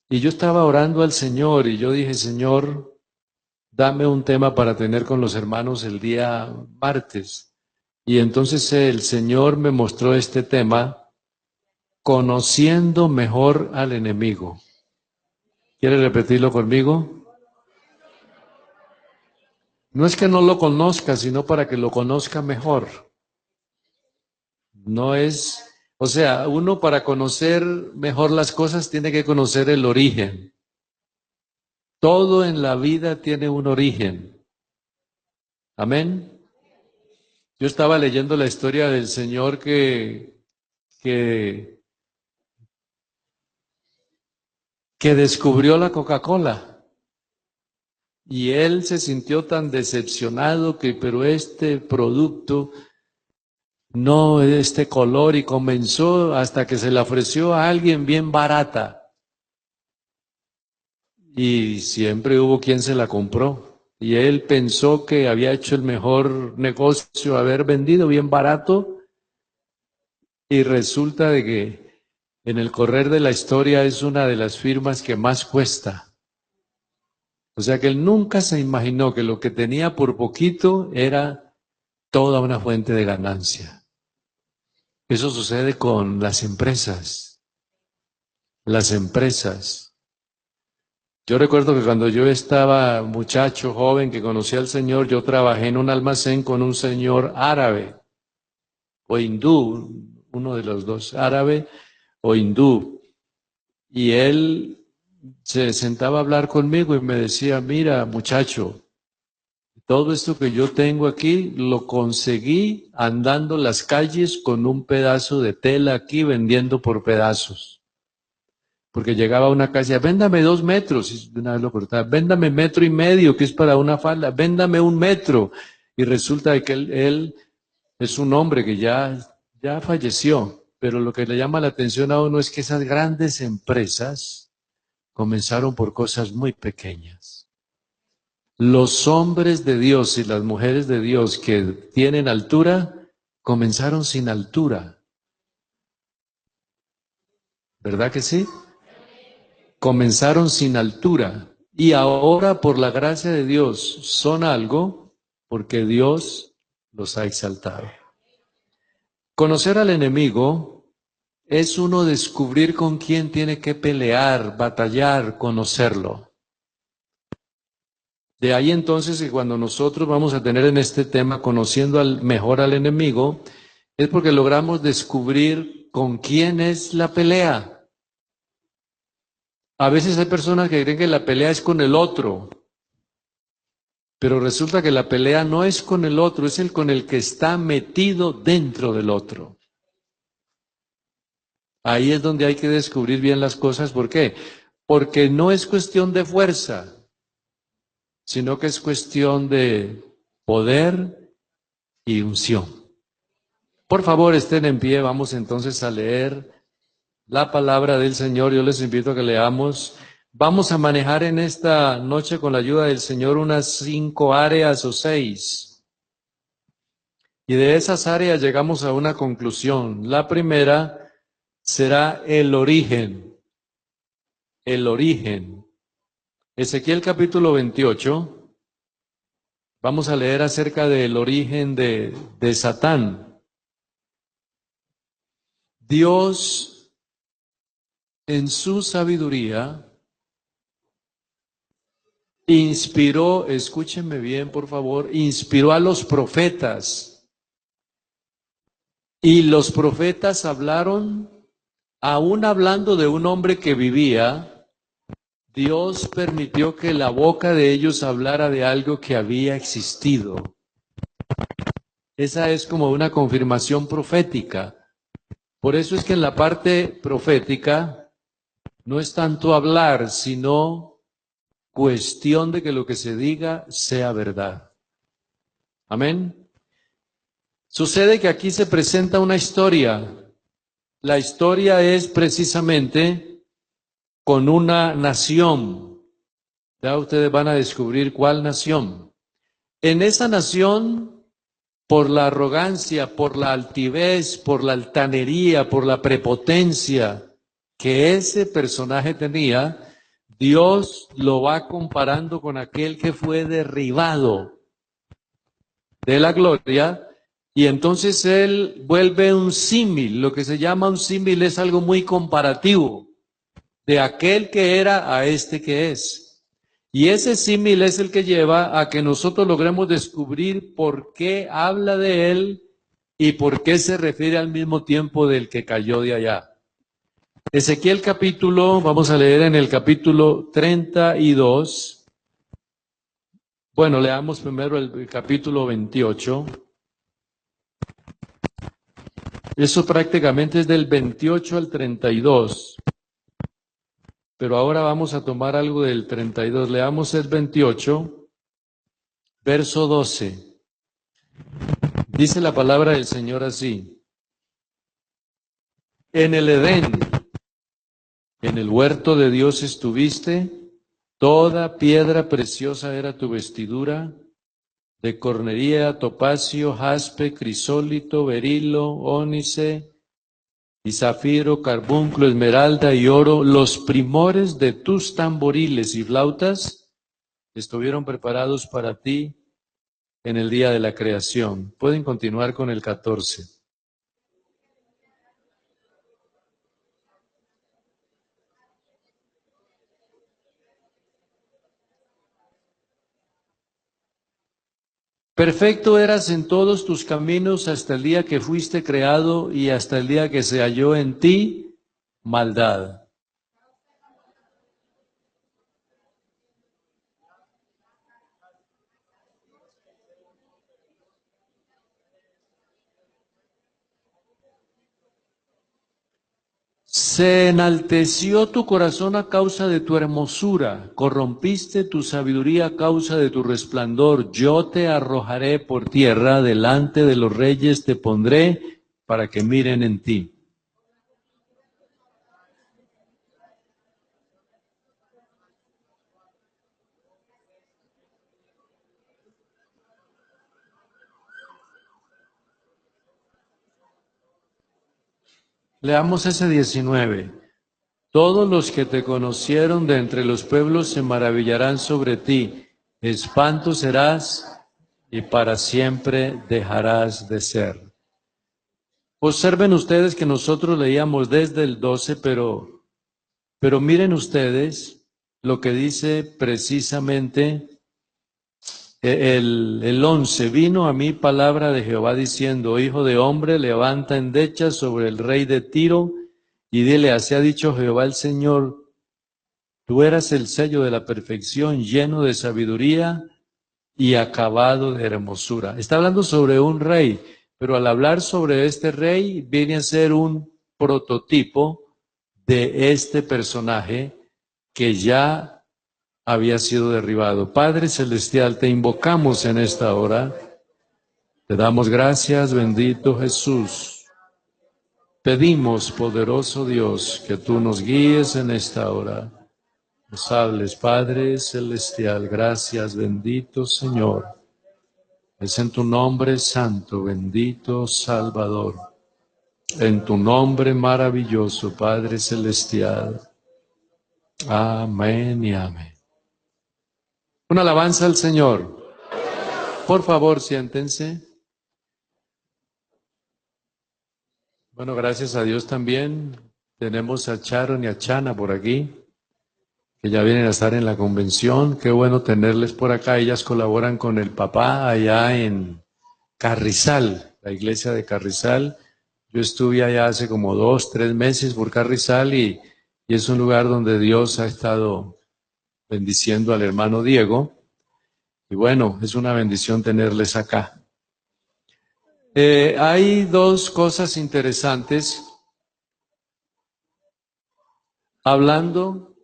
Y yo estaba orando al Señor y yo dije, Señor, dame un tema para tener con los hermanos el día martes. Y entonces el Señor me mostró este tema, conociendo mejor al enemigo. ¿Quiere repetirlo conmigo? No es que no lo conozca, sino para que lo conozca mejor. No es, o sea, uno para conocer mejor las cosas tiene que conocer el origen. Todo en la vida tiene un origen. Amén. Yo estaba leyendo la historia del señor que, que descubrió la Coca-Cola. Y él se sintió tan decepcionado pero este producto, no este color, y comenzó hasta que se le ofreció a alguien bien barata. Y siempre hubo quien se la compró. Y él pensó que había hecho el mejor negocio, haber vendido bien barato, y resulta de que en el correr de la historia es una de las firmas que más cuesta. O sea que él nunca se imaginó que lo que tenía por poquito era toda una fuente de ganancia. Eso sucede con las empresas. Las empresas. Yo recuerdo que cuando yo estaba muchacho, joven, que conocí al Señor, yo trabajé en un almacén con un señor árabe o hindú, uno de los dos, árabe o hindú. Y él se sentaba a hablar conmigo y me decía, mira, muchacho, todo esto que yo tengo aquí lo conseguí andando las calles con un pedazo de tela aquí vendiendo por pedazos. Porque llegaba a una casa, véndame 2 metros, y de una vez lo cortaba, véndame 1,5 metros, que es para una falda, véndame 1 metro. Y resulta que él es un hombre que ya falleció, pero lo que le llama la atención a uno es que esas grandes empresas comenzaron por cosas muy pequeñas. Los hombres de Dios y las mujeres de Dios que tienen altura, comenzaron sin altura. ¿Verdad que sí? Comenzaron sin altura y ahora por la gracia de Dios son algo porque Dios los ha exaltado. Conocer al enemigo es uno descubrir con quién tiene que pelear, batallar, conocerlo. De ahí entonces que cuando nosotros vamos a tener en este tema conociendo mejor al enemigo, es porque logramos descubrir con quién es la pelea. A veces hay personas que creen que la pelea es con el otro, pero resulta que la pelea no es con el otro, es el con el que está metido dentro del otro. Ahí es donde hay que descubrir bien las cosas. ¿Por qué? Porque no es cuestión de fuerza, sino que es cuestión de poder y unción. Por favor, estén en pie, vamos entonces a leer la palabra del Señor. Yo les invito a que leamos. Vamos a manejar en esta noche con la ayuda del Señor unas 5 áreas o 6. Y de esas áreas llegamos a una conclusión. La primera será el origen. El origen. Ezequiel capítulo 28. Vamos a leer acerca del origen de Satán. Dios, en su sabiduría, inspiró, escúchenme bien por favor, inspiró a los profetas. Y los profetas hablaron, aún hablando de un hombre que vivía, Dios permitió que la boca de ellos hablara de algo que había existido. Esa es como una confirmación profética. Por eso es que en la parte profética no es tanto hablar, sino cuestión de que lo que se diga sea verdad. Amén. Sucede que aquí se presenta una historia. La historia es precisamente con una nación. Ya ustedes van a descubrir cuál nación. En esa nación, por la arrogancia, por la altivez, por la altanería, por la prepotencia que ese personaje tenía, Dios lo va comparando con aquel que fue derribado de la gloria, y entonces él vuelve un símil. Lo que se llama un símil es algo muy comparativo, de aquel que era a este que es. Y ese símil es el que lleva a que nosotros logremos descubrir por qué habla de él y por qué se refiere al mismo tiempo del que cayó de allá. Ezequiel capítulo, vamos a leer en el capítulo 32. Bueno, leamos primero el capítulo 28. Eso prácticamente es del 28 al 32. Pero ahora vamos a tomar algo del 32. Leamos el 28, verso 12. Dice la palabra del Señor así: en el Edén, en el huerto de Dios estuviste, toda piedra preciosa era tu vestidura, de cornería, topacio, jaspe, crisólito, berilo, ónice y zafiro, carbunclo, esmeralda y oro. Los primores de tus tamboriles y flautas estuvieron preparados para ti en el día de la creación. Pueden continuar con el 14. Perfecto eras en todos tus caminos hasta el día que fuiste creado y hasta el día que se halló en ti maldad. Se enalteció tu corazón a causa de tu hermosura, corrompiste tu sabiduría a causa de tu resplandor. Yo te arrojaré por tierra, delante de los reyes te pondré para que miren en ti. Leamos ese 19. Todos los que te conocieron de entre los pueblos se maravillarán sobre ti. Espanto serás y para siempre dejarás de ser. Observen ustedes que nosotros leíamos desde el 12, pero miren ustedes lo que dice precisamente el 11. Vino a mí palabra de Jehová diciendo: hijo de hombre, levanta endechas sobre el rey de Tiro y dile: así ha dicho Jehová el Señor, tú eras el sello de la perfección, lleno de sabiduría y acabado de hermosura. Está hablando sobre un rey, pero al hablar sobre este rey viene a ser un prototipo de este personaje que ya había sido derribado. Padre Celestial, te invocamos en esta hora. Te damos gracias, bendito Jesús. Pedimos, poderoso Dios, que tú nos guíes en esta hora. Nos hables, Padre Celestial. Gracias, bendito Señor. Es en tu nombre santo, bendito Salvador. En tu nombre maravilloso, Padre Celestial. Amén y amén. Una alabanza al Señor. Por favor, siéntense. Bueno, gracias a Dios también tenemos a Charon y a Chana por aquí, que ya vienen a estar en la convención. Qué bueno tenerles por acá. Ellas colaboran con el papá allá en Carrizal, la iglesia de Carrizal. Yo estuve allá hace como 2, 3 meses por Carrizal y es un lugar donde Dios ha estado bendiciendo al hermano Diego. Y bueno, es una bendición tenerles acá. Hay dos cosas interesantes. Hablando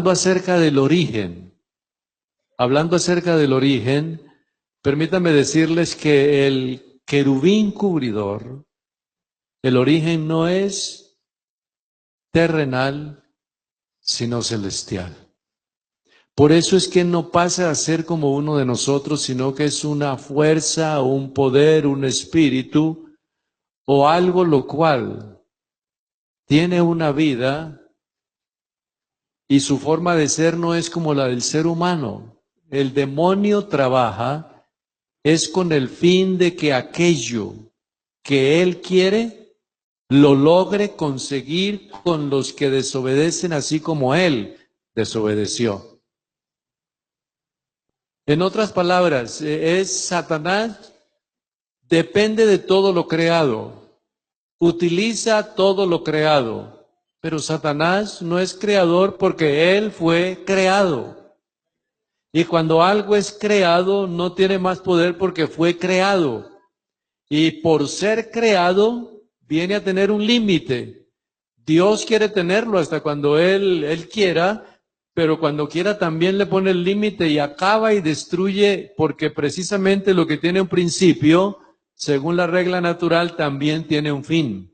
acerca del origen, permítanme decirles que el querubín cubridor, el origen no es terrenal, sino celestial. Por eso es que no pasa a ser como uno de nosotros, sino que es una fuerza, un poder, un espíritu, o algo lo cual tiene una vida y su forma de ser no es como la del ser humano. El demonio trabaja es con el fin de que aquello que él quiere lo logre conseguir con los que desobedecen así como él desobedeció. En otras palabras, Satanás depende de todo lo creado, utiliza todo lo creado, pero Satanás no es creador porque él fue creado. Y cuando algo es creado, no tiene más poder porque fue creado. Y por ser creado, viene a tener un límite. Dios quiere tenerlo hasta cuando Él quiera, pero cuando quiera también le pone el límite y acaba y destruye, porque precisamente lo que tiene un principio, según la regla natural, también tiene un fin.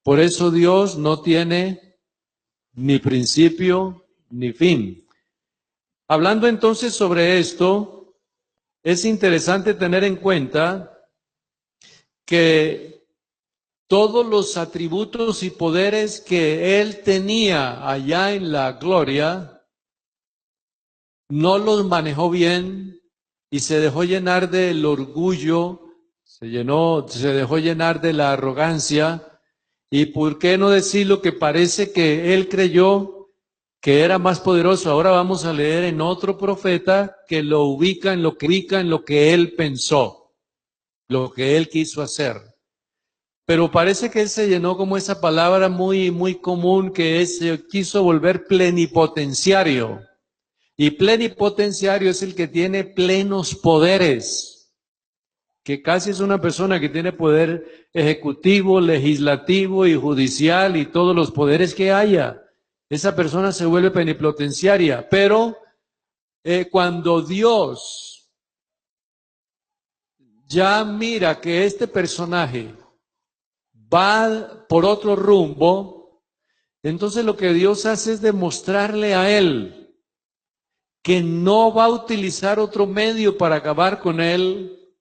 Por eso Dios no tiene ni principio ni fin. Hablando entonces sobre esto, es interesante tener en cuenta que todos los atributos y poderes que él tenía allá en la gloria, no los manejó bien y se dejó llenar del orgullo, se dejó llenar de la arrogancia. Y por qué no decirlo, que parece que él creyó que era más poderoso. Ahora vamos a leer en otro profeta que lo ubica en lo que él pensó, lo que él quiso hacer. Pero parece que él se llenó como esa palabra muy, muy común que es, se quiso volver plenipotenciario. Y plenipotenciario es el que tiene plenos poderes, que casi es una persona que tiene poder ejecutivo, legislativo y judicial y todos los poderes que haya. Esa persona se vuelve plenipotenciaria. Pero cuando Dios ya mira que este personaje va por otro rumbo, entonces lo que Dios hace es demostrarle a él que no va a utilizar otro medio para acabar con él,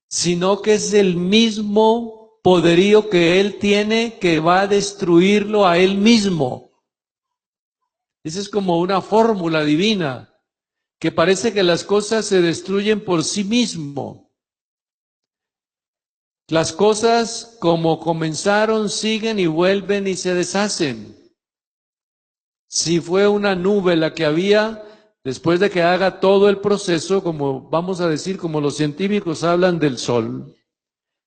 sino que es el mismo poderío que él tiene que va a destruirlo a él mismo. Esa es como una fórmula divina, que parece que las cosas se destruyen por sí mismo. Las cosas como comenzaron siguen y vuelven y se deshacen. Si fue una nube la que había, después de que haga todo el proceso, como vamos a decir, como los científicos hablan del sol,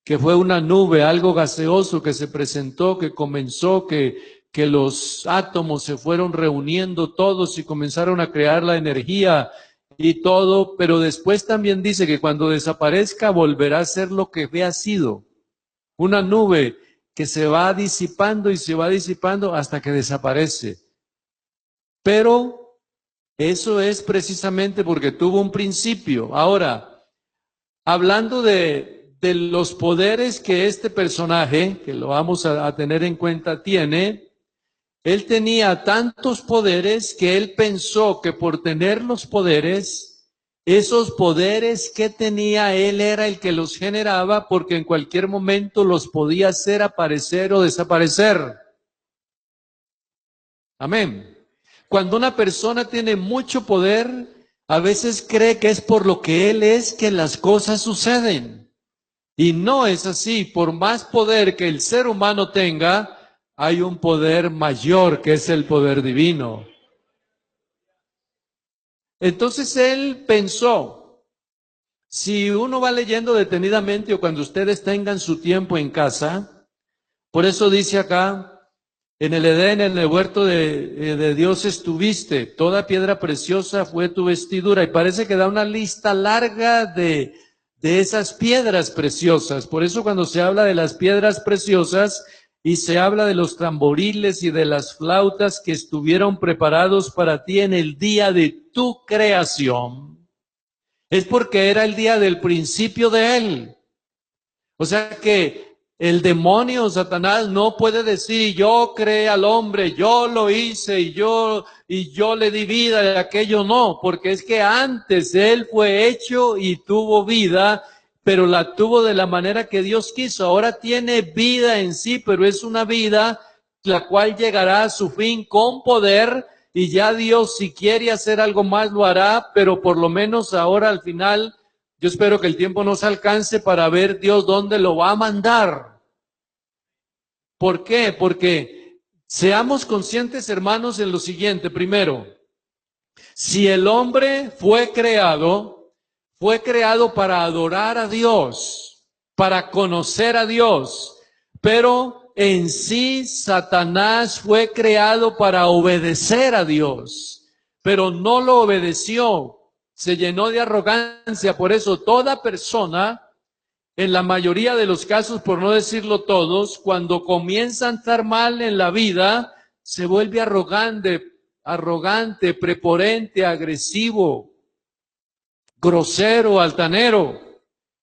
que fue una nube, algo gaseoso que se presentó, que comenzó, que los átomos se fueron reuniendo todos y comenzaron a crear la energía y todo, pero después también dice que cuando desaparezca volverá a ser lo que había sido. Una nube que se va disipando y se va disipando hasta que desaparece. Pero eso es precisamente porque tuvo un principio. Ahora, hablando de los poderes que este personaje, que lo vamos a tener en cuenta, tiene, él tenía tantos poderes que él pensó que por tener los poderes, esos poderes que tenía él era el que los generaba, porque en cualquier momento los podía hacer aparecer o desaparecer. Amén. Cuando una persona tiene mucho poder, a veces cree que es por lo que él es que las cosas suceden. Y no es así. Por más poder que el ser humano tenga, hay un poder mayor que es el poder divino. Entonces él pensó, si uno va leyendo detenidamente o cuando ustedes tengan su tiempo en casa, por eso dice acá, en el Edén, en el huerto de Dios estuviste, toda piedra preciosa fue tu vestidura. Y parece que da una lista larga de esas piedras preciosas. Por eso cuando se habla de las piedras preciosas y se habla de los tamboriles y de las flautas que estuvieron preparados para ti en el día de tu creación, es porque era el día del principio de él. O sea que el demonio, Satanás, no puede decir, yo creé al hombre, yo lo hice y yo le di vida, y aquello no, porque es que antes él fue hecho y tuvo vida, pero la tuvo de la manera que Dios quiso. Ahora tiene vida en sí, pero es una vida la cual llegará a su fin con poder, y ya Dios, si quiere hacer algo más, lo hará, pero por lo menos ahora al final, yo espero que el tiempo nos alcance para ver Dios dónde lo va a mandar. ¿Por qué? Porque seamos conscientes, hermanos, en lo siguiente. Primero, si el hombre fue creado para adorar a Dios, para conocer a Dios, pero en sí Satanás fue creado para obedecer a Dios, pero no lo obedeció, se llenó de arrogancia. Por eso toda persona, en la mayoría de los casos, por no decirlo todos, cuando comienza a estar mal en la vida, se vuelve arrogante, prepotente, agresivo, grosero, altanero.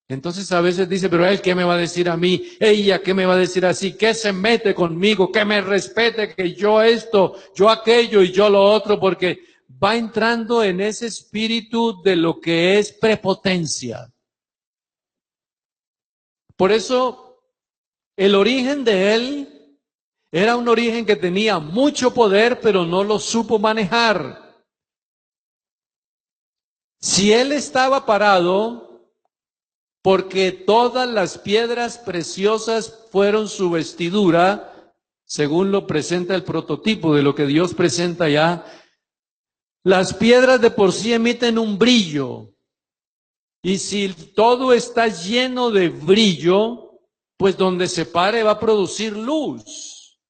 Entonces a veces dice, pero él, ¿qué me va a decir a mí? Ella, ¿qué me va a decir así? ¿Qué se mete conmigo? Que me respete, que yo esto, yo aquello y yo lo otro, porque va entrando en ese espíritu de lo que es prepotencia. Por eso, el origen de él era un origen que tenía mucho poder, pero no lo supo manejar. Si él estaba parado, porque todas las piedras preciosas fueron su vestidura, según lo presenta el prototipo de lo que Dios presenta ya, las piedras de por sí emiten un brillo. Y si todo está lleno de brillo, pues donde se pare va a producir luz.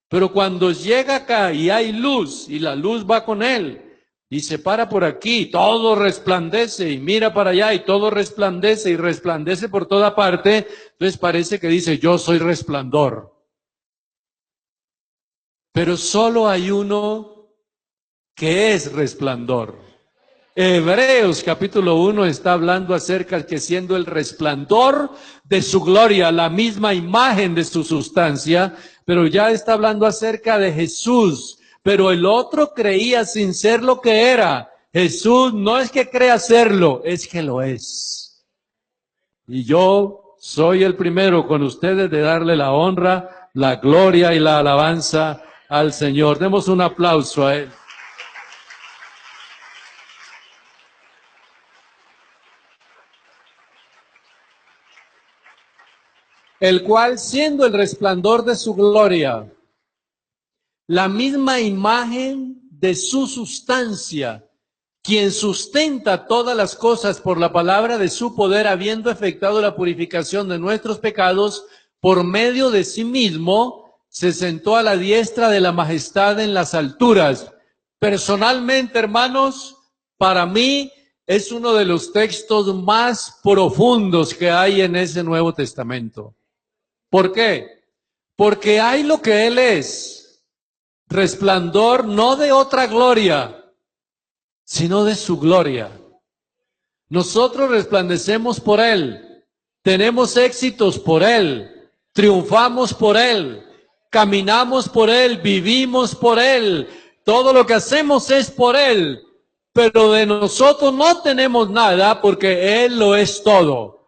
Pero cuando llega acá y hay luz, y la luz va con él, y se para por aquí, todo resplandece, y mira para allá, y todo resplandece, y resplandece por toda parte, entonces parece que dice, yo soy resplandor. Pero solo hay uno que es resplandor. Hebreos capítulo 1 está hablando acerca de que siendo el resplandor de su gloria, la misma imagen de su sustancia, pero ya está hablando acerca de Jesús. Pero el otro creía sin ser lo que era. Jesús no es que crea serlo, es que lo es. Y yo soy el primero con ustedes de darle la honra, la gloria y la alabanza al Señor. Demos un aplauso a Él. El cual, siendo el resplandor de su gloria, la misma imagen de su sustancia, quien sustenta todas las cosas por la palabra de su poder, habiendo efectuado la purificación de nuestros pecados, por medio de sí mismo, se sentó a la diestra de la majestad en las alturas. Personalmente, hermanos, para mí es uno de los textos más profundos que hay en ese Nuevo Testamento. ¿Por qué? Porque hay lo que Él es, resplandor no de otra gloria, sino de su gloria. Nosotros resplandecemos por Él, tenemos éxitos por Él, triunfamos por Él, caminamos por Él, vivimos por Él, todo lo que hacemos es por Él, pero de nosotros no tenemos nada porque Él lo es todo.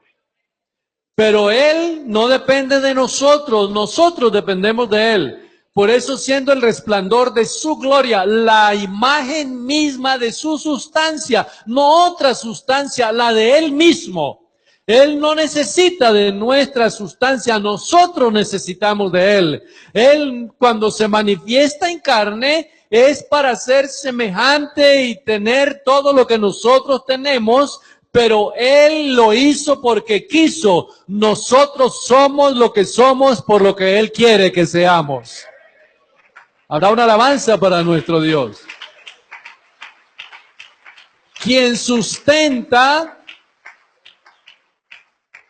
Pero Él no depende de nosotros, nosotros dependemos de Él. Por eso, siendo el resplandor de su gloria, la imagen misma de su sustancia, no otra sustancia, la de Él mismo. Él no necesita de nuestra sustancia, nosotros necesitamos de Él. Él, cuando se manifiesta en carne, es para ser semejante y tener todo lo que nosotros tenemos, pero Él lo hizo porque quiso. Nosotros somos lo que somos por lo que Él quiere que seamos. Habrá una alabanza para nuestro Dios. Quien sustenta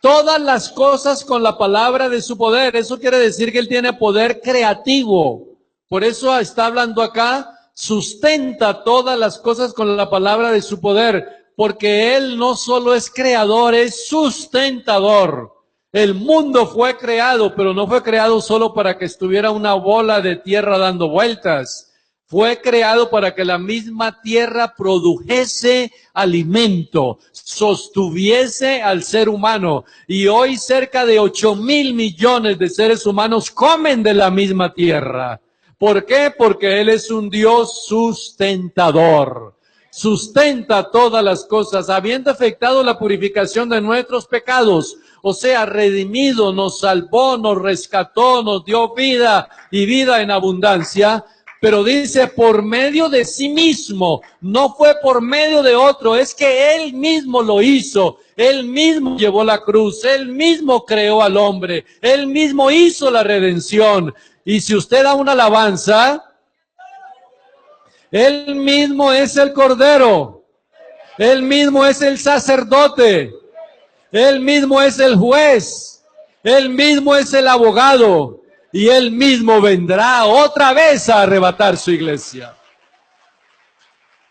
todas las cosas con la palabra de su poder. Eso quiere decir que Él tiene poder creativo. Por eso está hablando acá, sustenta todas las cosas con la palabra de su poder. Porque Él no solo es creador, es sustentador. El mundo fue creado, pero no fue creado solo para que estuviera una bola de tierra dando vueltas. Fue creado para que la misma tierra produjese alimento, sostuviese al ser humano. Y hoy cerca de 8,000 millones de seres humanos comen de la misma tierra. ¿Por qué? Porque Él es un Dios sustentador. Sustenta todas las cosas, habiendo efectuado la purificación de nuestros pecados. O sea, redimido, nos salvó, nos rescató, nos dio vida y vida en abundancia. Pero dice, por medio de sí mismo, no fue por medio de otro, es que Él mismo lo hizo, Él mismo llevó la cruz, Él mismo creó al hombre, Él mismo hizo la redención. Y si usted da una alabanza, Él mismo es el Cordero, Él mismo es el sacerdote, Él mismo es el juez, Él mismo es el abogado. Y Él mismo vendrá otra vez a arrebatar su iglesia.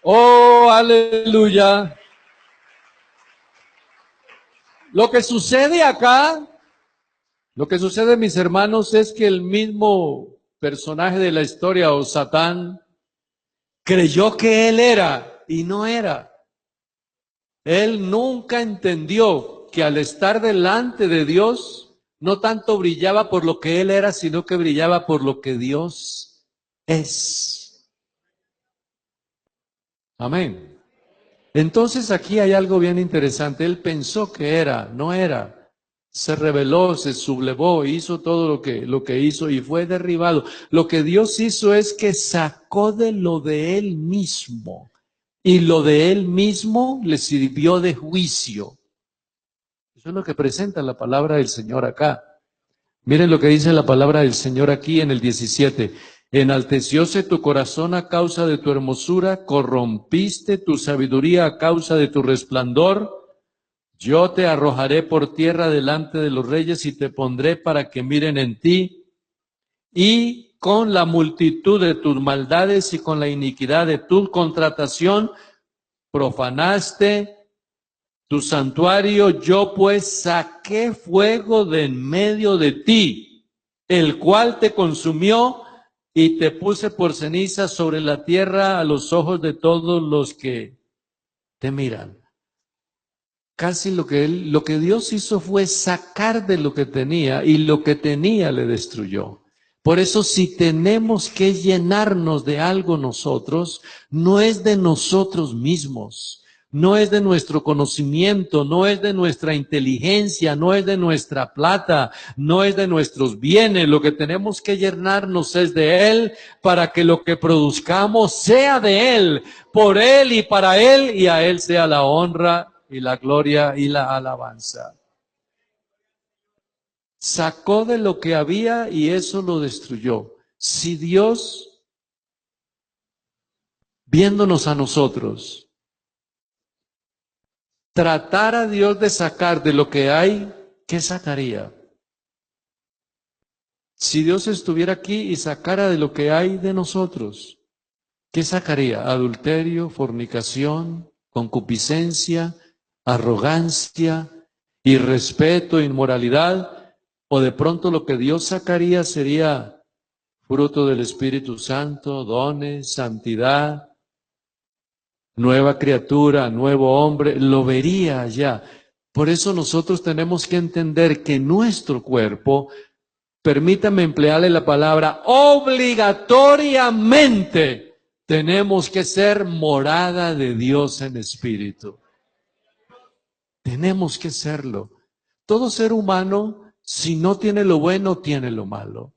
Oh, aleluya. Lo que sucede acá, lo que sucede, mis hermanos, es que el mismo personaje de la historia, o Satán, creyó que él era y no era. Él nunca entendió que al estar delante de Dios, no tanto brillaba por lo que él era, sino que brillaba por lo que Dios es. Amén. Entonces aquí hay algo bien interesante. Él pensó que era, no era. Se rebeló, se sublevó, hizo todo lo que hizo y fue derribado. Lo que Dios hizo es que sacó de lo de él mismo. Y lo de él mismo le sirvió de juicio. Eso es lo que presenta la palabra del Señor acá. Miren lo que dice la palabra del Señor aquí en el 17. Enaltecióse tu corazón a causa de tu hermosura, corrompiste tu sabiduría a causa de tu resplandor. Yo te arrojaré por tierra delante de los reyes y te pondré para que miren en ti. Y con la multitud de tus maldades y con la iniquidad de tu contratación, profanaste tu santuario. Yo pues saqué fuego de en medio de ti, el cual te consumió, y te puse por ceniza sobre la tierra a los ojos de todos los que te miran. Casi lo que Dios hizo fue sacar de lo que tenía, y lo que tenía le destruyó. Por eso, si tenemos que llenarnos de algo nosotros, no es de nosotros mismos. No es de nuestro conocimiento, no es de nuestra inteligencia, no es de nuestra plata, no es de nuestros bienes. Lo que tenemos que llenarnos es de Él, para que lo que produzcamos sea de Él, por Él y para Él, y a Él sea la honra y la gloria y la alabanza. Sacó de lo que había y eso lo destruyó. Si Dios, viéndonos a nosotros, tratara a Dios de sacar de lo que hay, ¿qué sacaría? Si Dios estuviera aquí y sacara de lo que hay de nosotros, ¿qué sacaría? Adulterio, fornicación, concupiscencia, arrogancia, irrespeto, inmoralidad. O de pronto lo que Dios sacaría sería fruto del Espíritu Santo, dones, santidad, nueva criatura, nuevo hombre, lo vería allá. Por eso nosotros tenemos que entender que nuestro cuerpo, permítame emplearle la palabra, obligatoriamente tenemos que ser morada de Dios en espíritu. Tenemos que serlo. Todo ser humano, si no tiene lo bueno, tiene lo malo.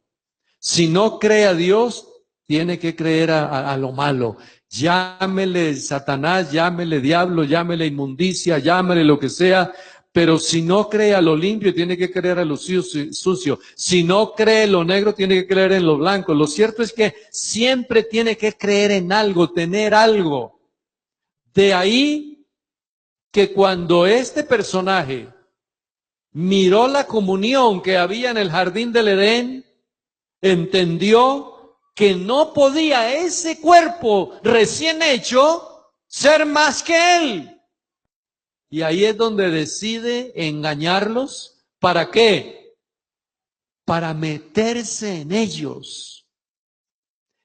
Si no cree a Dios, tiene que creer a lo malo. Llámele Satanás, llámele diablo, llámele inmundicia, llámele lo que sea, pero si no cree a lo limpio, tiene que creer a lo sucio. Si no cree en lo negro, tiene que creer en lo blanco. Lo cierto es que siempre tiene que creer en algo, tener algo. De ahí que cuando este personaje miró la comunión que había en el jardín del Edén, entendió que no podía ese cuerpo recién hecho ser más que él. Y ahí es donde decide engañarlos. ¿Para qué? Para meterse en ellos.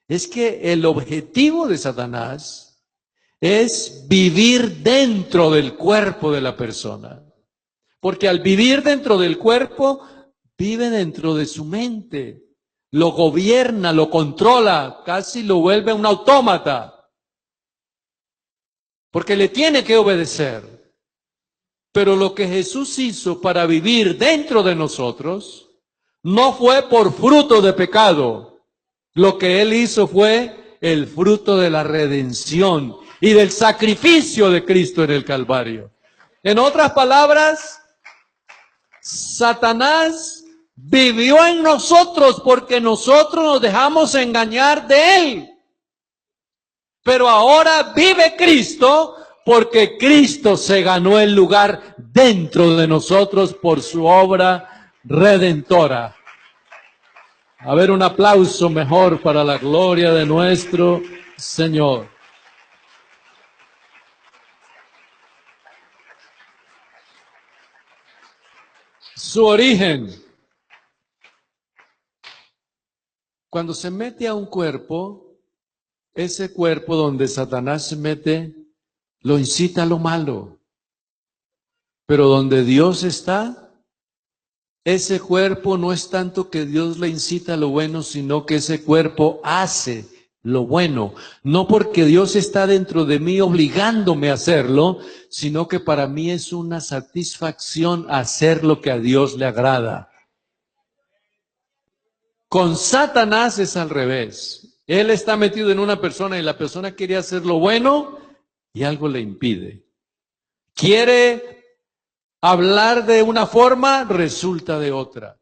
Es que el objetivo de Satanás es vivir dentro del cuerpo de la persona. Porque al vivir dentro del cuerpo, vive dentro de su mente. lo gobierna, lo controla, casi lo vuelve un autómata, porque le tiene que obedecer. Pero lo que Jesús hizo para vivir dentro de nosotros no fue por fruto de pecado. Lo que Él hizo fue el fruto de la redención y del sacrificio de Cristo en el Calvario. En otras palabras, Satanás vivió en nosotros porque nosotros nos dejamos engañar de Él. Pero ahora vive Cristo porque Cristo se ganó el lugar dentro de nosotros por su obra redentora. A ver, un aplauso mejor para la gloria de nuestro Señor. Su origen. Cuando se mete a un cuerpo, ese cuerpo donde Satanás se mete, lo incita a lo malo. Pero donde Dios está, ese cuerpo no es tanto que Dios le incita a lo bueno, sino que ese cuerpo hace lo bueno. No porque Dios está dentro de mí obligándome a hacerlo, sino que para mí es una satisfacción hacer lo que a Dios le agrada. Con Satanás es al revés. Él está metido en una persona y la persona quiere hacer lo bueno y algo le impide. Quiere hablar de una forma, resulta de otra.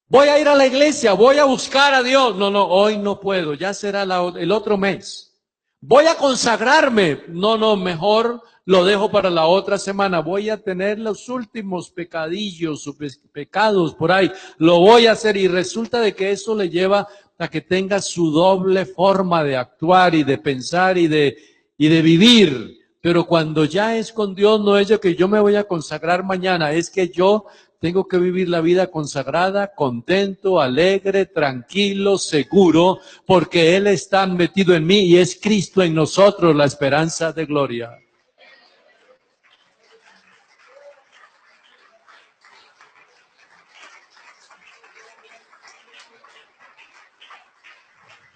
Voy a ir a la iglesia, voy a buscar a Dios. No, hoy no puedo, ya será el otro mes. Voy a consagrarme. No, mejor lo dejo para la otra semana. Voy a tener los últimos pecadillos o pecados por ahí. Lo voy a hacer y resulta de que eso le lleva a que tenga su doble forma de actuar y de pensar y de vivir. Pero cuando ya es con Dios, no es de que yo me voy a consagrar mañana, es que yo tengo que vivir la vida consagrada, contento, alegre, tranquilo, seguro, porque Él está metido en mí y es Cristo en nosotros la esperanza de gloria.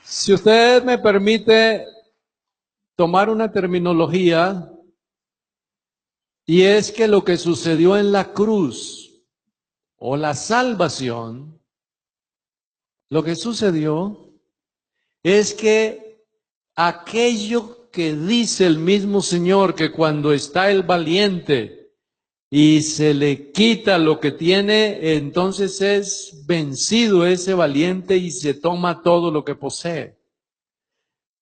Si usted me permite tomar una terminología, y es que lo que sucedió en la cruz o la salvación, lo que sucedió es que aquello que dice el mismo Señor, que cuando está el valiente y se le quita lo que tiene, entonces es vencido ese valiente y se toma todo lo que posee.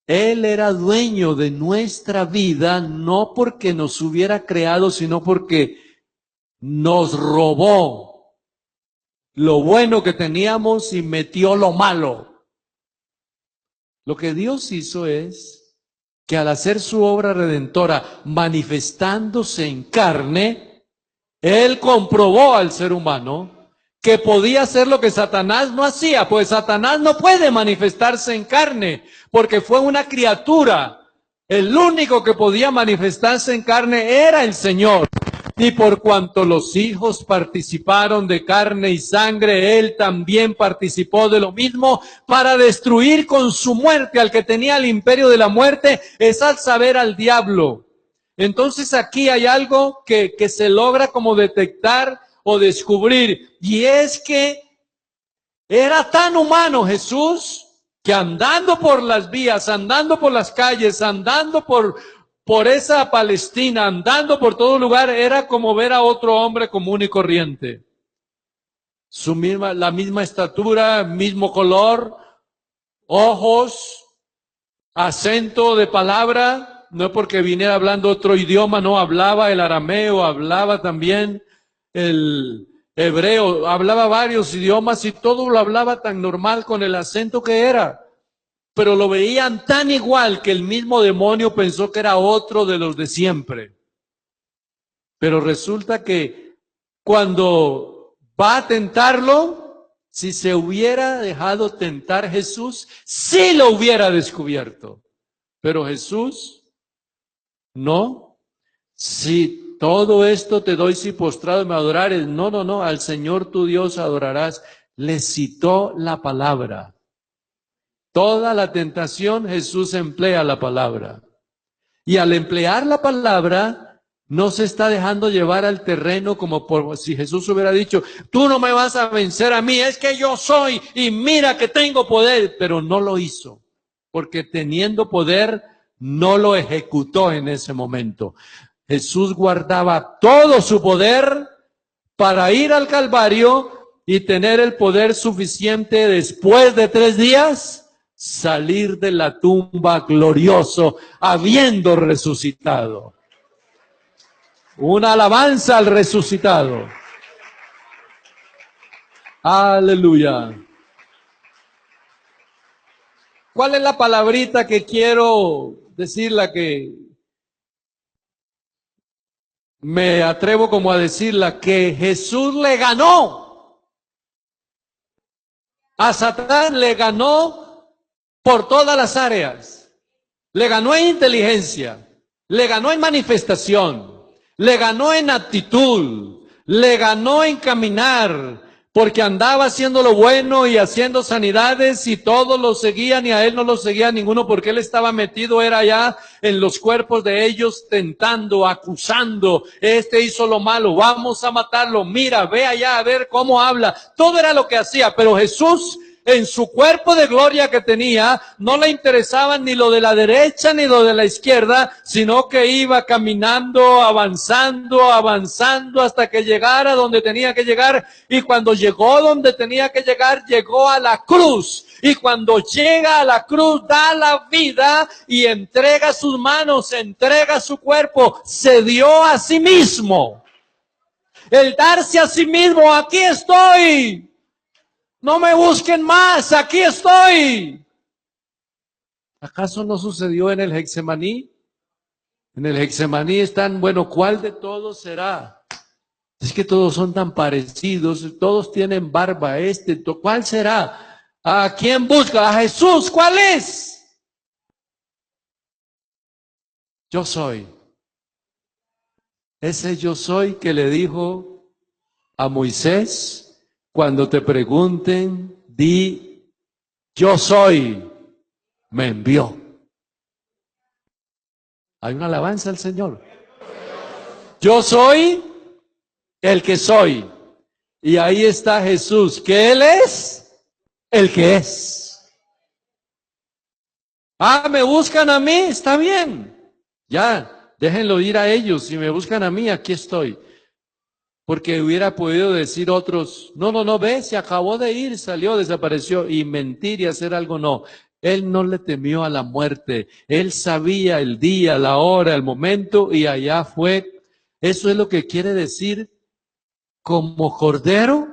Él era dueño de nuestra vida, no porque nos hubiera creado, sino porque nos robó lo bueno que teníamos y metió lo malo. Lo que Dios hizo es que al hacer su obra redentora, manifestándose en carne, Él comprobó al ser humano que podía hacer lo que Satanás no hacía, pues Satanás no puede manifestarse en carne, porque fue una criatura. El único que podía manifestarse en carne era el Señor. Y por cuanto los hijos participaron de carne y sangre, Él también participó de lo mismo para destruir con su muerte al que tenía el imperio de la muerte, es al saber al diablo. Entonces aquí hay algo que se logra como detectar o descubrir, y es que era tan humano Jesús que andando por las vías, andando por las calles, andando por esa Palestina, andando por todo lugar, era como ver a otro hombre común y corriente. La misma estatura, mismo color, ojos, acento de palabra, no porque viniera hablando otro idioma, no, hablaba el arameo, hablaba también el hebreo, hablaba varios idiomas y todo lo hablaba tan normal con el acento que era. Pero lo veían tan igual que el mismo demonio pensó que era otro de los de siempre. Pero resulta que cuando va a tentarlo, si se hubiera dejado tentar Jesús, sí lo hubiera descubierto. Pero Jesús, no. Si todo esto te doy si postrado me adorares, no, al Señor tu Dios adorarás. Le citó la palabra. Toda la tentación Jesús emplea la palabra. Y al emplear la palabra, no se está dejando llevar al terreno como por si Jesús hubiera dicho, tú no me vas a vencer a mí, es que yo soy y mira que tengo poder. Pero no lo hizo, porque teniendo poder, no lo ejecutó en ese momento. Jesús guardaba todo su poder para ir al Calvario y tener el poder suficiente después de 3 días, salir de la tumba glorioso, habiendo resucitado. Una alabanza al resucitado. Aleluya. ¿Cuál es la palabrita que quiero decir, la que me atrevo como a decirla? Que Jesús le ganó. A Satán le ganó por todas las áreas. Le ganó en inteligencia, le ganó en manifestación, le ganó en actitud, le ganó en caminar, porque andaba haciendo lo bueno y haciendo sanidades y todos lo seguían y a él no lo seguía ninguno porque él estaba metido, era ya en los cuerpos de ellos tentando, acusando, este hizo lo malo, vamos a matarlo, mira, ve allá a ver cómo habla, todo era lo que hacía, pero Jesús en su cuerpo de gloria que tenía, no le interesaba ni lo de la derecha ni lo de la izquierda, sino que iba caminando, avanzando, avanzando hasta que llegara donde tenía que llegar. Y cuando llegó donde tenía que llegar, llegó a la cruz. Y cuando llega a la cruz, da la vida y entrega sus manos, entrega su cuerpo, se dio a sí mismo. El darse a sí mismo, aquí estoy. No me busquen más, aquí estoy. ¿Acaso no sucedió en el Getsemaní? En el Getsemaní están, bueno, ¿cuál de todos será? Es que todos son tan parecidos, todos tienen barba, ¿cuál será? ¿A quién busca? A Jesús, ¿cuál es? Yo soy. Ese yo soy que le dijo a Moisés, cuando te pregunten, di, yo soy, me envió. Hay una alabanza al Señor. Yo soy el que soy. Y ahí está Jesús, que Él es el que es. Ah, ¿me buscan a mí? Está bien. Ya, déjenlo ir a ellos. Si me buscan a mí, aquí estoy. Porque hubiera podido decir otros, no, ve, se acabó de ir, salió, desapareció, y mentir y hacer algo, no. Él no le temió a la muerte, él sabía el día, la hora, el momento, y allá fue. Eso es lo que quiere decir, como cordero,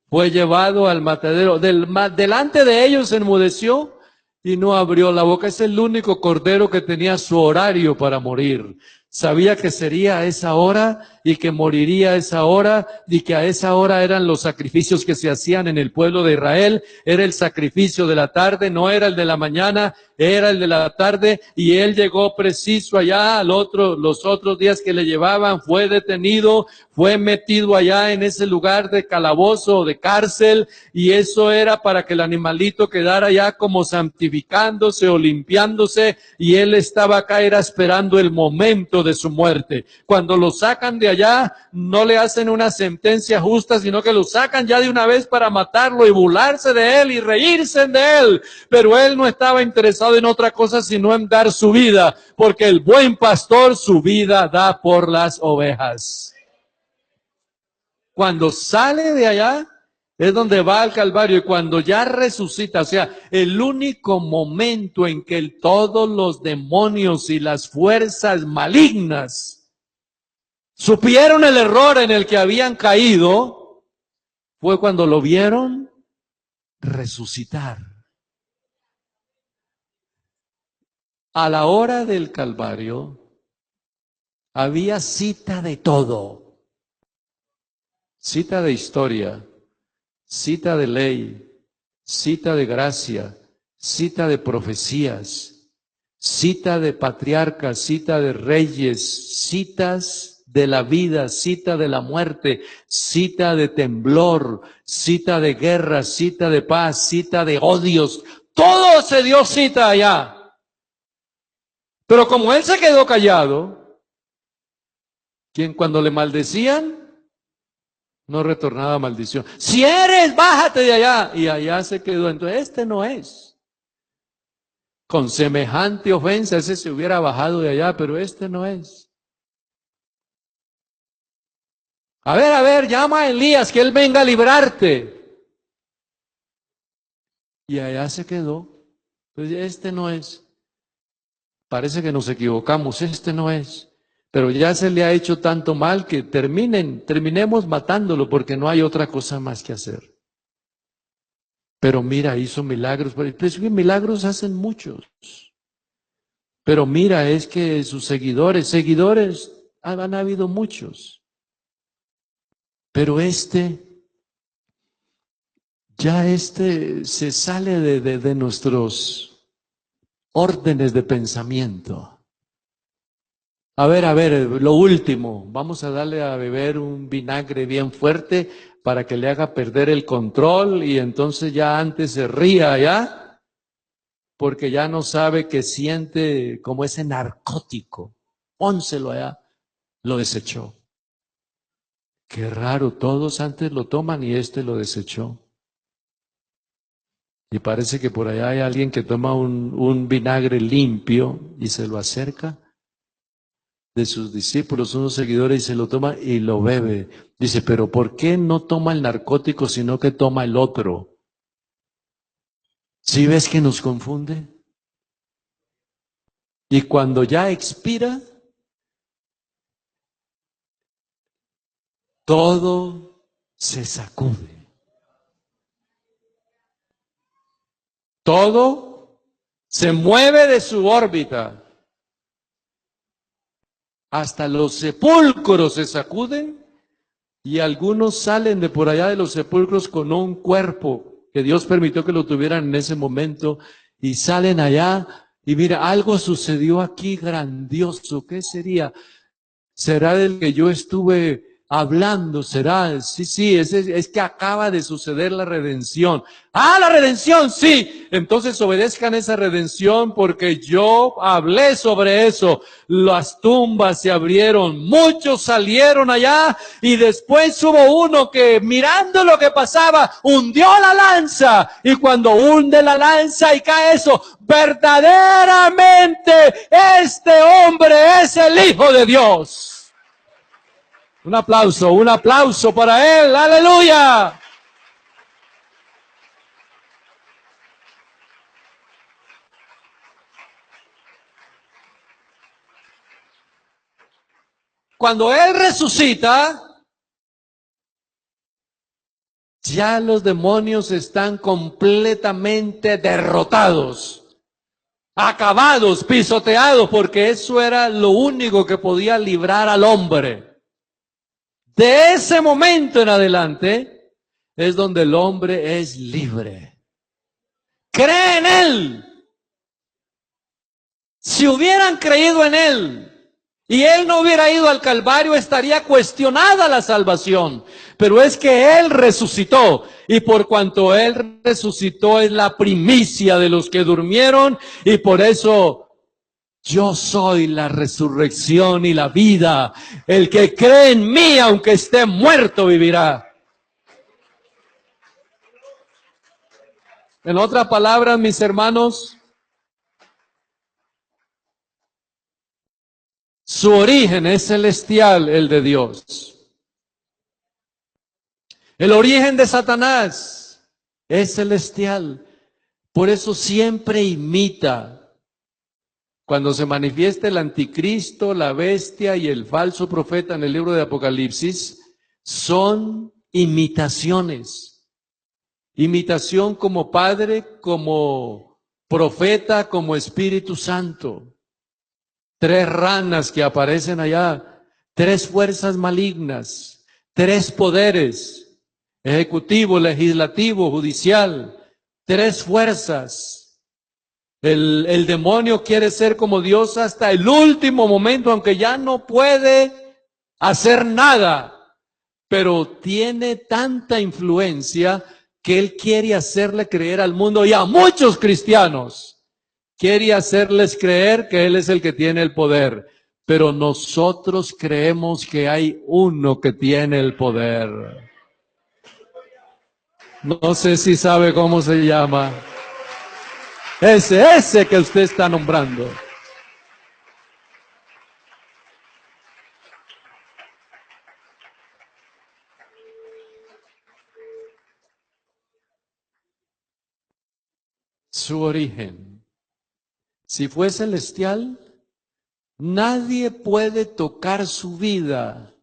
fue llevado al matadero, delante de ellos enmudeció y no abrió la boca. Es el único cordero que tenía su horario para morir. Sabía que sería a esa hora y que moriría a esa hora y que a esa hora eran los sacrificios que se hacían en el pueblo de Israel. Era el sacrificio de la tarde, no era el de la mañana, era el de la tarde, y él llegó preciso allá los otros días que le llevaban, fue detenido, fue metido allá en ese lugar de calabozo o de cárcel, y eso era para que el animalito quedara allá como santificándose o limpiándose, y él estaba acá, era esperando el momento de su muerte. Cuando lo sacan de allá, no le hacen una sentencia justa, sino que lo sacan ya de una vez para matarlo y burlarse de él y reírse de él, pero él no estaba interesado en otra cosa sino en dar su vida, porque el buen pastor su vida da por las ovejas. Cuando sale de allá es donde va al Calvario, y cuando ya resucita, o sea, el único momento en que todos los demonios y las fuerzas malignas supieron el error en el que habían caído, fue cuando lo vieron resucitar. A la hora del Calvario había cita de todo. Cita de historia, cita de ley, cita de gracia, cita de profecías, cita de patriarcas, cita de reyes, citas de la vida, cita de la muerte, cita de temblor, cita de guerra, cita de paz, cita de odios. Todo se dio cita allá. Pero como él se quedó callado, quien cuando le maldecían, no retornaba maldición. Si eres, bájate de allá. Y allá se quedó. Entonces, este no es. Con semejante ofensa, ese se hubiera bajado de allá, pero este no es. A ver, llama a Elías, que él venga a librarte. Y allá se quedó. Entonces, este no es. Parece que nos equivocamos, este no es. Pero ya se le ha hecho tanto mal que terminemos matándolo porque no hay otra cosa más que hacer. Pero mira, hizo milagros. Pues milagros hacen muchos. Pero mira, es que sus seguidores han habido muchos. Pero ya se sale de nuestros órdenes de pensamiento. A ver, lo último, vamos a darle a beber un vinagre bien fuerte para que le haga perder el control y entonces ya antes se ría, ¿ya? Porque ya no sabe que siente como ese narcótico. Pónselo allá, lo desechó. Qué raro, todos antes lo toman y lo desechó. Y parece que por allá hay alguien que toma un vinagre limpio y se lo acerca de sus discípulos, unos seguidores, y se lo toma y lo bebe. Dice, pero ¿por qué no toma el narcótico sino que toma el otro? ¿Sí ves que nos confunde? Y cuando ya expira, todo se sacude. Todo se mueve de su órbita. Hasta los sepulcros se sacuden y algunos salen de por allá de los sepulcros con un cuerpo que Dios permitió que lo tuvieran en ese momento y salen allá y mira, algo sucedió aquí grandioso. ¿Qué sería? ¿Será del que yo estuve hablando? ¿Será? Sí, es que acaba de suceder la redención. ¡Ah, la redención! Sí. Entonces obedezcan esa redención porque yo hablé sobre eso. Las tumbas se abrieron, muchos salieron allá y después hubo uno que mirando lo que pasaba hundió la lanza y cuando hunde la lanza y cae eso, verdaderamente este hombre es el Hijo de Dios. Un aplauso para él, aleluya. Cuando él resucita, ya los demonios están completamente derrotados, acabados, pisoteados, porque eso era lo único que podía librar al hombre. De ese momento en adelante es donde el hombre es libre. Cree en él. Si hubieran creído en él y él no hubiera ido al Calvario, estaría cuestionada la salvación. Pero es que él resucitó y por cuanto él resucitó es la primicia de los que durmieron y por eso yo soy la resurrección y la vida. El que cree en mí, aunque esté muerto, vivirá. En otras palabras, mis hermanos, su origen es celestial, el de Dios. El origen de Satanás es celestial. Por eso siempre imita. Cuando se manifiesta el anticristo, la bestia y el falso profeta en el libro de Apocalipsis, son imitaciones. Imitación como Padre, como profeta, como Espíritu Santo. 3 ranas que aparecen allá, 3 fuerzas malignas, 3 poderes, ejecutivo, legislativo, judicial, 3 fuerzas. El demonio quiere ser como Dios hasta el último momento, aunque ya no puede hacer nada, pero tiene tanta influencia que él quiere hacerle creer al mundo y a muchos cristianos, quiere hacerles creer que él es el que tiene el poder. Pero nosotros creemos que hay uno que tiene el poder. No sé si sabe cómo se llama. Ese que usted está nombrando. Su origen. Si fue celestial, nadie puede tocar su vida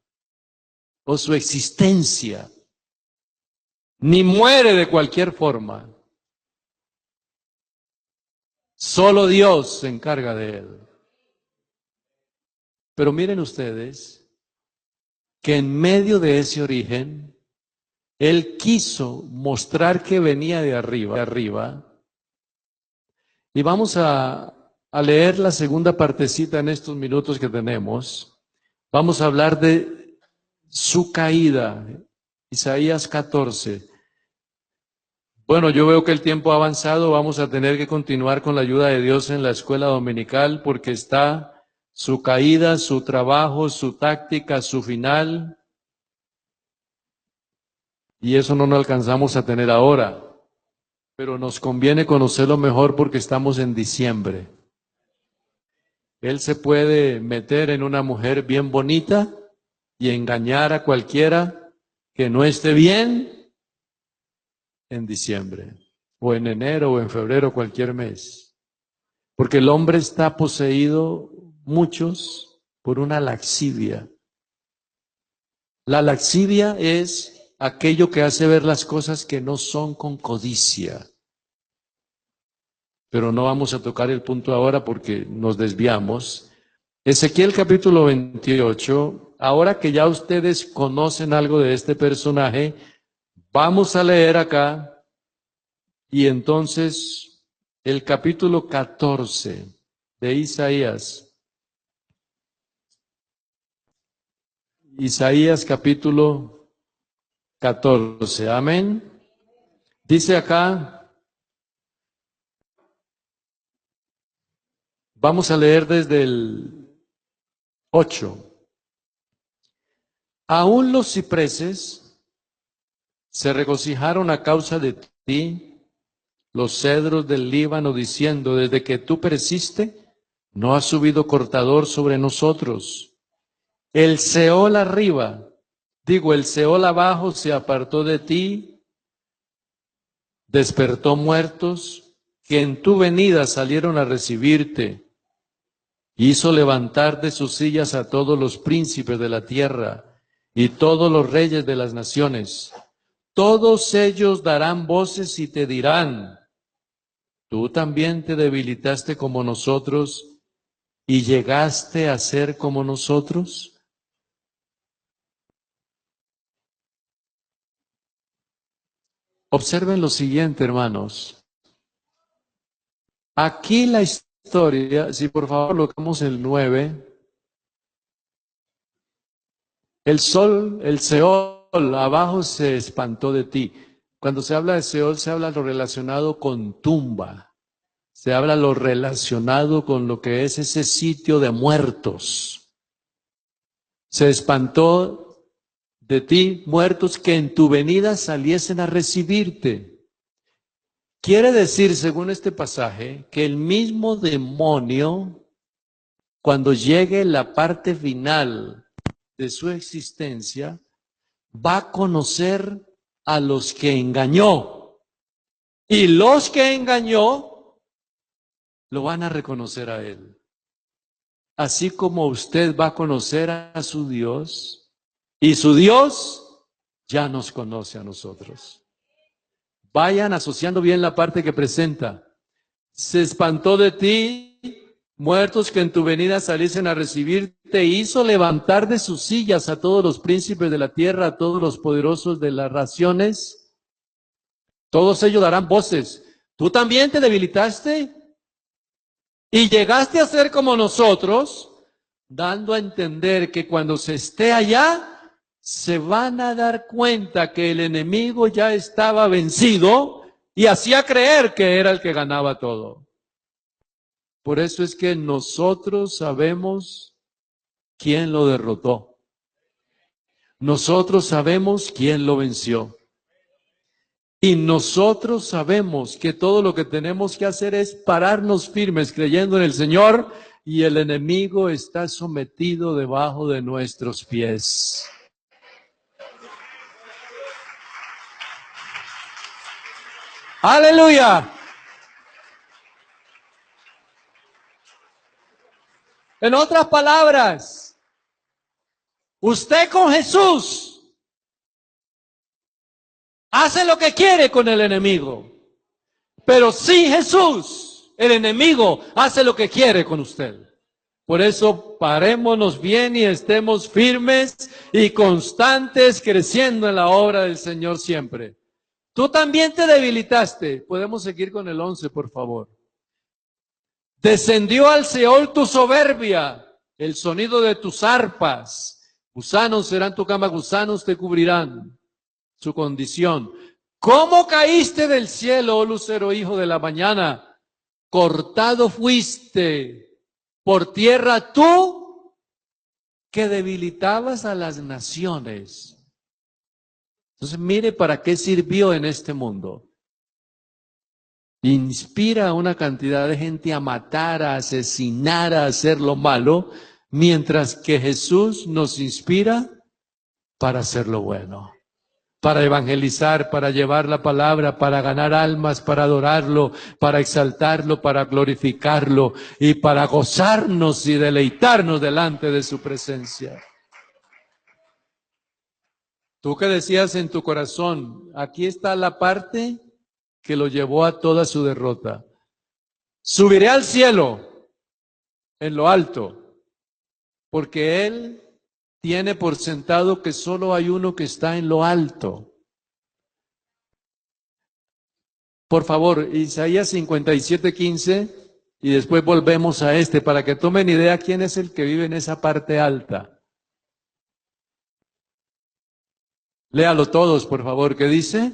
o su existencia, ni muere de cualquier forma. Solo Dios se encarga de él. Pero miren ustedes que en medio de ese origen, él quiso mostrar que venía de arriba. Y vamos a leer la segunda partecita en estos minutos que tenemos. Vamos a hablar de su caída. Isaías 14. Bueno, yo veo que el tiempo ha avanzado. Vamos a tener que continuar con la ayuda de Dios en la escuela dominical porque está su caída, su trabajo, su táctica, su final. Y eso no lo alcanzamos a tener ahora. Pero nos conviene conocerlo mejor porque estamos en diciembre. Él se puede meter en una mujer bien bonita y engañar a cualquiera que no esté bien en diciembre, o en enero, o en febrero, cualquier mes. Porque el hombre está poseído, muchos, por una laxivia. La laxivia es aquello que hace ver las cosas que no son con codicia. Pero no vamos a tocar el punto ahora porque nos desviamos. Ezequiel capítulo 28, ahora que ya ustedes conocen algo de este personaje, vamos a leer acá y entonces el capítulo 14 de Isaías. Isaías capítulo 14, amén. Dice acá, vamos a leer desde el 8. Aún los cipreses se regocijaron a causa de ti, los cedros del Líbano, diciendo, desde que tú pereciste, no ha subido cortador sobre nosotros. El Seol arriba, el Seol abajo se apartó de ti, despertó muertos, que en tu venida salieron a recibirte. Hizo levantar de sus sillas a todos los príncipes de la tierra y todos los reyes de las naciones. Todos ellos darán voces y te dirán, tú también te debilitaste como nosotros y llegaste a ser como nosotros. Observen lo siguiente, hermanos. Aquí la historia, si por favor colocamos el 9, el sol, el Seol, abajo se espantó de ti. Cuando se habla de Seol, se habla lo relacionado con tumba. Se habla lo relacionado con lo que es ese sitio de muertos. Se espantó de ti, muertos, que en tu venida saliesen a recibirte. Quiere decir, según este pasaje, que el mismo demonio, cuando llegue la parte final de su existencia, va a conocer a los que engañó. Y los que engañó lo van a reconocer a él. Así como usted va a conocer a su Dios, y su Dios ya nos conoce a nosotros. Vayan asociando bien la parte que presenta. Se espantó de ti, muertos que en tu venida saliesen a recibirte, hizo levantar de sus sillas a todos los príncipes de la tierra, a todos los poderosos de las naciones. Todos ellos darán voces. ¿Tú también te debilitaste? ¿Y llegaste a ser como nosotros? dando a entender que cuando se esté allá, se van a dar cuenta que el enemigo ya estaba vencido y hacía creer que era el que ganaba todo. Por eso es que nosotros sabemos quién lo derrotó. Nosotros sabemos quién lo venció. Y nosotros sabemos que todo lo que tenemos que hacer es pararnos firmes creyendo en el Señor, y el enemigo está sometido debajo de nuestros pies. ¡Aleluya! En otras palabras, usted con Jesús hace lo que quiere con el enemigo, pero sin Jesús, el enemigo hace lo que quiere con usted. Por eso parémonos bien y estemos firmes y constantes creciendo en la obra del Señor siempre. Tú también te debilitaste. Podemos seguir con el 11, por favor. Descendió al Seol tu soberbia, el sonido de tus arpas. Gusanos serán tu cama, gusanos te cubrirán. Su condición. ¿Cómo caíste del cielo, oh lucero, hijo de la mañana? Cortado fuiste por tierra tú, que debilitabas a las naciones. Entonces mire para qué sirvió en este mundo. Inspira a una cantidad de gente a matar, a asesinar, a hacer lo malo, mientras que Jesús nos inspira para hacer lo bueno, para evangelizar, para llevar la palabra, para ganar almas, para adorarlo, para exaltarlo, para glorificarlo y para gozarnos y deleitarnos delante de su presencia. Tú que decías en tu corazón, aquí está la parte que lo llevó a toda su derrota. Subiré al cielo, en lo alto, porque Él tiene por sentado que solo hay uno que está en lo alto. Por favor, Isaías 57:15, y después volvemos a este, para que tomen idea quién es el que vive en esa parte alta. Léalo todos, por favor, ¿qué dice?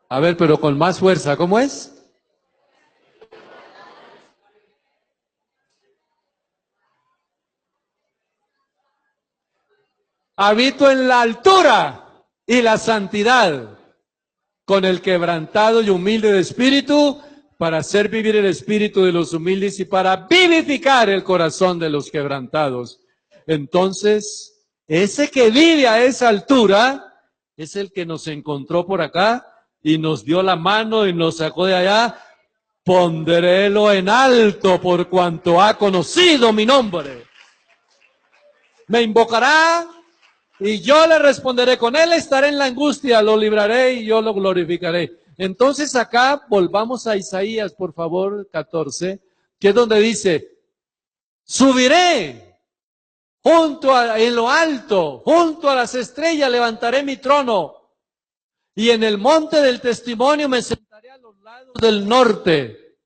A ver, pero con más fuerza, ¿cómo es? Habito en la altura y la santidad, con el quebrantado y humilde de espíritu, para hacer vivir el espíritu de los humildes y para vivificar el corazón de los quebrantados. Entonces, ese que vive a esa altura es el que nos encontró por acá y nos dio la mano y nos sacó de allá. Pondrélo en alto por cuanto ha conocido mi nombre. Me invocará y yo le responderé. Con él estaré en la angustia, lo libraré y yo lo glorificaré. Entonces acá volvamos a Isaías, por favor, 14, que es donde dice, subiré en lo alto, junto a las estrellas levantaré mi trono, y en el monte del testimonio me sentaré a los lados del norte.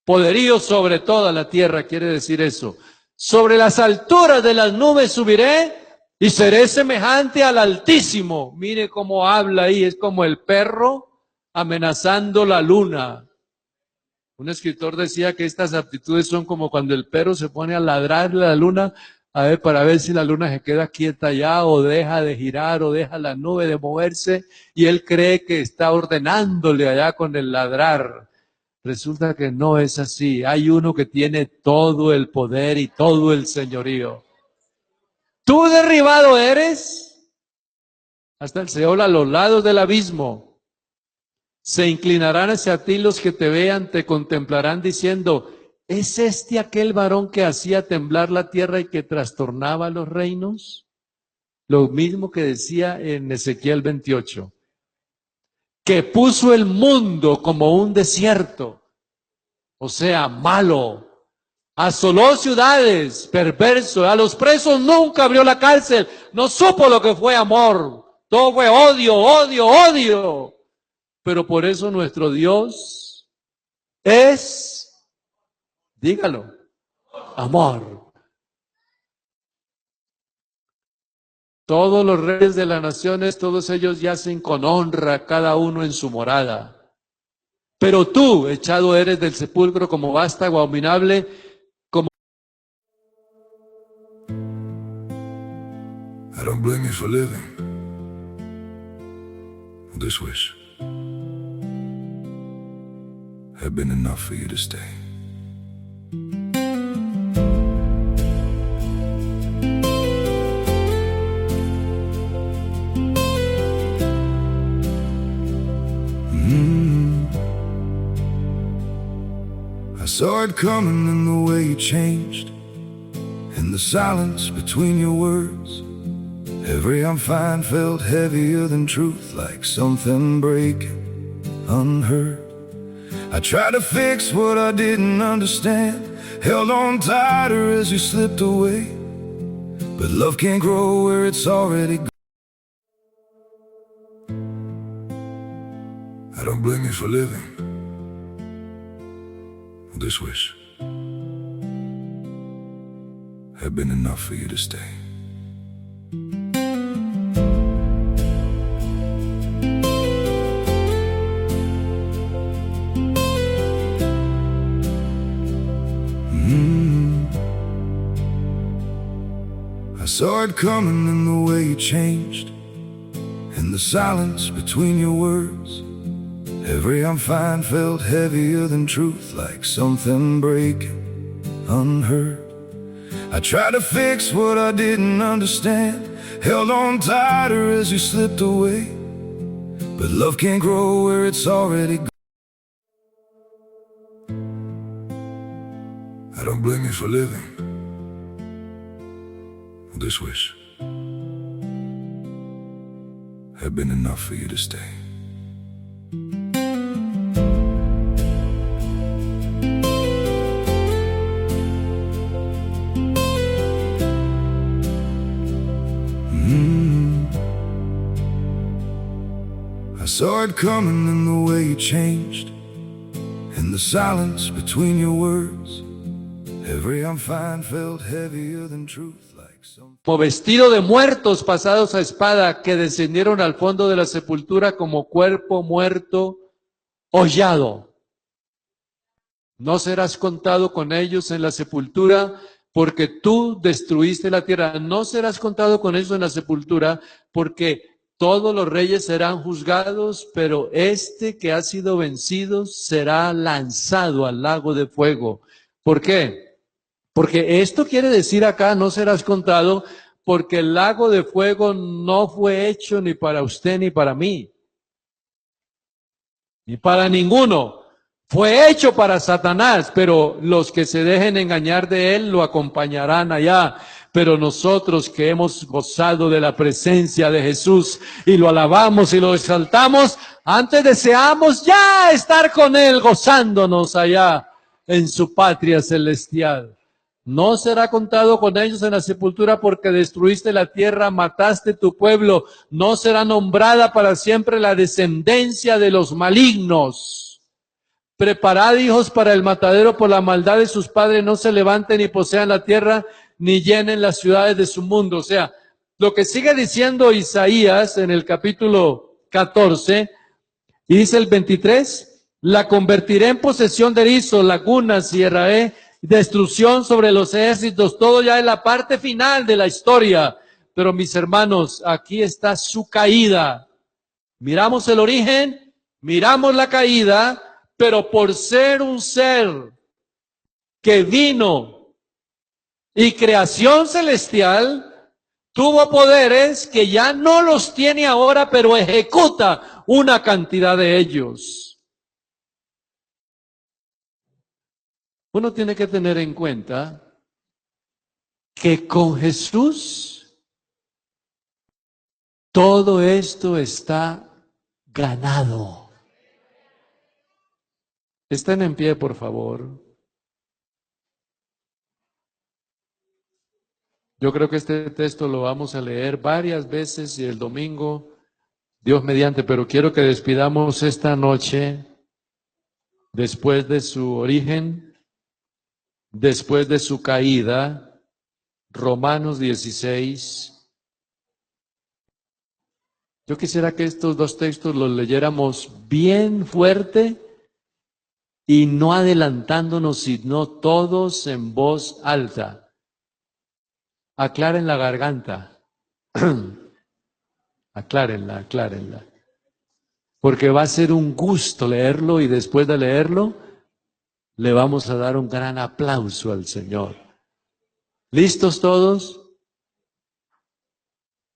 Poderío sobre toda la tierra, quiere decir eso. Sobre las alturas de las nubes subiré y seré semejante al Altísimo. Mire cómo habla ahí, es como el perro amenazando la luna. Un escritor decía que estas aptitudes son como cuando el perro se pone a ladrarle a la luna, a ver, para ver si la luna se queda quieta allá o deja de girar o deja la nube de moverse, y él cree que está ordenándole allá con el ladrar. Resulta que no es así. Hay uno que tiene todo el poder y todo el señorío. Tú derribado eres hasta el Seol, a los lados del abismo. Se inclinarán hacia ti los que te vean, te contemplarán diciendo, ¿es este aquel varón que hacía temblar la tierra y que trastornaba los reinos? Lo mismo que decía en Ezequiel 28, que puso el mundo como un desierto, o sea, malo. Asoló ciudades, perverso. A los presos nunca abrió la cárcel. No supo lo que fue amor. Todo fue odio, odio, odio. Pero por eso nuestro Dios es, dígalo, amor. Todos los reyes de las naciones, todos ellos yacen con honra, cada uno en su morada. Pero tú, echado eres del sepulcro como vástago abominable, como... I don't blame you for living this wish had been enough for you to stay. I saw it coming in the way you changed, in the silence between your words. Every I'm fine felt heavier than truth, like something breaking unheard. I tried to fix what I didn't understand, held on tighter as you slipped away. But love can't grow where it's already gone. I don't blame you for living this wish had been enough for you to stay. I saw it coming in the way you changed, in the silence between your words. Every I'm fine felt heavier than truth, like something breaking unheard. I tried to fix what I didn't understand, held on tighter as you slipped away. But love can't grow where it's already gone. I don't blame you for living this wish had been enough for you to stay. I saw it coming in the way you changed, in the silence between your words. Every I'm fine felt heavier than truth, like some... Como vestido de muertos pasados a espada, que descendieron al fondo de la sepultura como cuerpo muerto, hollado. No serás contado con ellos en la sepultura, porque tú destruiste la tierra. No serás contado con ellos en la sepultura, porque todos los reyes serán juzgados, pero este que ha sido vencido será lanzado al lago de fuego. ¿Por qué? Porque esto quiere decir acá, no serás contado, porque el lago de fuego no fue hecho ni para usted ni para mí, ni para ninguno. Fue hecho para Satanás, pero los que se dejen engañar de él lo acompañarán allá. Pero nosotros que hemos gozado de la presencia de Jesús y lo alabamos y lo exaltamos, antes deseamos ya estar con él gozándonos allá en su patria celestial. No será contado con ellos en la sepultura porque destruiste la tierra, mataste tu pueblo. No será nombrada para siempre la descendencia de los malignos. Preparad hijos para el matadero por la maldad de sus padres, no se levanten ni posean la tierra, ni llenen las ciudades de su mundo. O sea, lo que sigue diciendo Isaías en el capítulo 14, y dice el 23, la convertiré en posesión de erizos, lagunas y erraé, destrucción sobre los ejércitos, todo ya es la parte final de la historia. Pero mis hermanos, aquí está su caída. Miramos el origen, miramos la caída, pero por ser un ser que vino y creación celestial, tuvo poderes que ya no los tiene ahora, pero ejecuta una cantidad de ellos. Uno tiene que tener en cuenta que con Jesús todo esto está ganado. Estén en pie, por favor. Yo creo que este texto lo vamos a leer varias veces y el domingo, Dios mediante, pero quiero que despidamos esta noche, después de su origen, después de su caída, Romanos 16. Yo quisiera que estos dos textos los leyéramos bien fuerte y no adelantándonos, sino todos en voz alta. Aclaren la garganta. Aclárenla. Porque va a ser un gusto leerlo y después de leerlo le vamos a dar un gran aplauso al Señor. ¿Listos todos?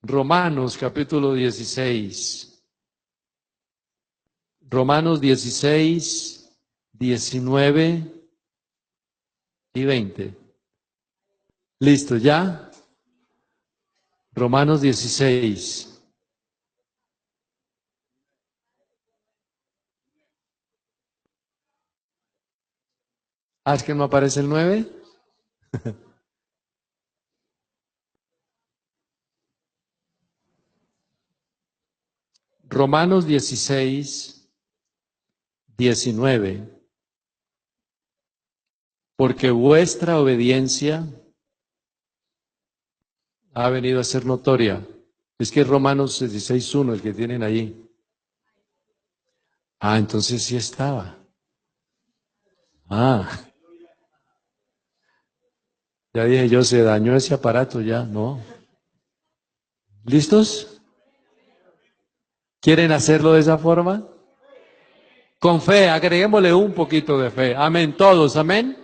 Romanos capítulo 16. Romanos 16, 19 y 20. ¿Listo ya? Romanos 16. ¿Es que no aparece el 9? Romanos 16, 19. Porque vuestra obediencia ha venido a ser notoria. Es que es Romanos 16, 1 el que tienen allí. Entonces sí estaba. Ya dije yo, se dañó ese aparato ya, ¿no? ¿Listos? ¿Quieren hacerlo de esa forma? Con fe, agreguémosle un poquito de fe. Amén, todos, amén.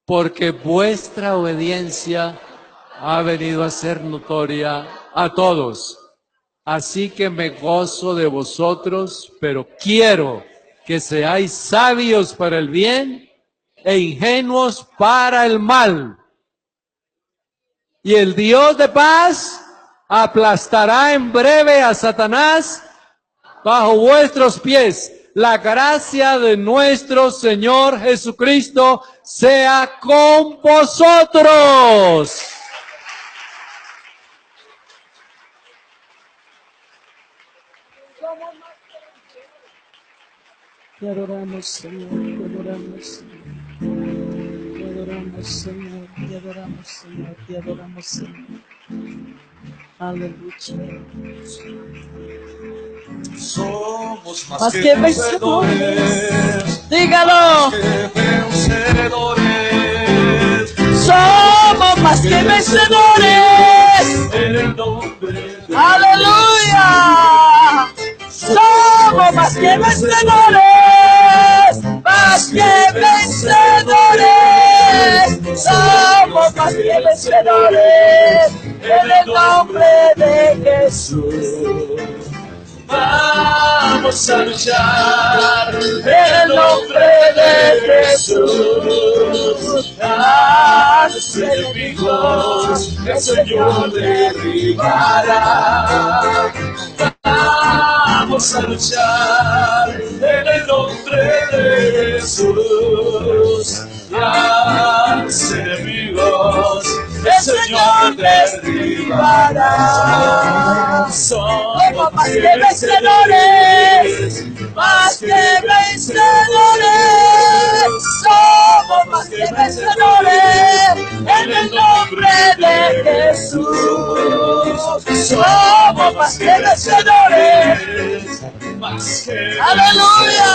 Porque vuestra obediencia ha venido a ser notoria a todos. Así que me gozo de vosotros, pero quiero que seáis sabios para el bien e ingenuos para el mal. Y el Dios de paz aplastará en breve a Satanás bajo vuestros pies. La gracia de nuestro Señor Jesucristo sea con vosotros. Te adoramos, Señor, te adoramos, Señor. Te adoramos, Señor, te adoramos, Señor, te adoramos, Señor. Aleluya. Somos Más que vencedores. Dígalo. Somos más que vencedores. En el nombre de Aleluya. Somos más que vencedores. Más que vencedores. Somos más que vencedores. En el nombre de Jesús. Vamos a luchar En el nombre de Jesús. a los enemigos, el Señor derribará. Vamos a luchar en el nombre de Jesús. A los enemigos, el Señor derribará. Somos más que vencedores, más que vencedores. Somos más que vencedores en el nombre de Jesús. Somos más que vencedores. Más que Aleluya.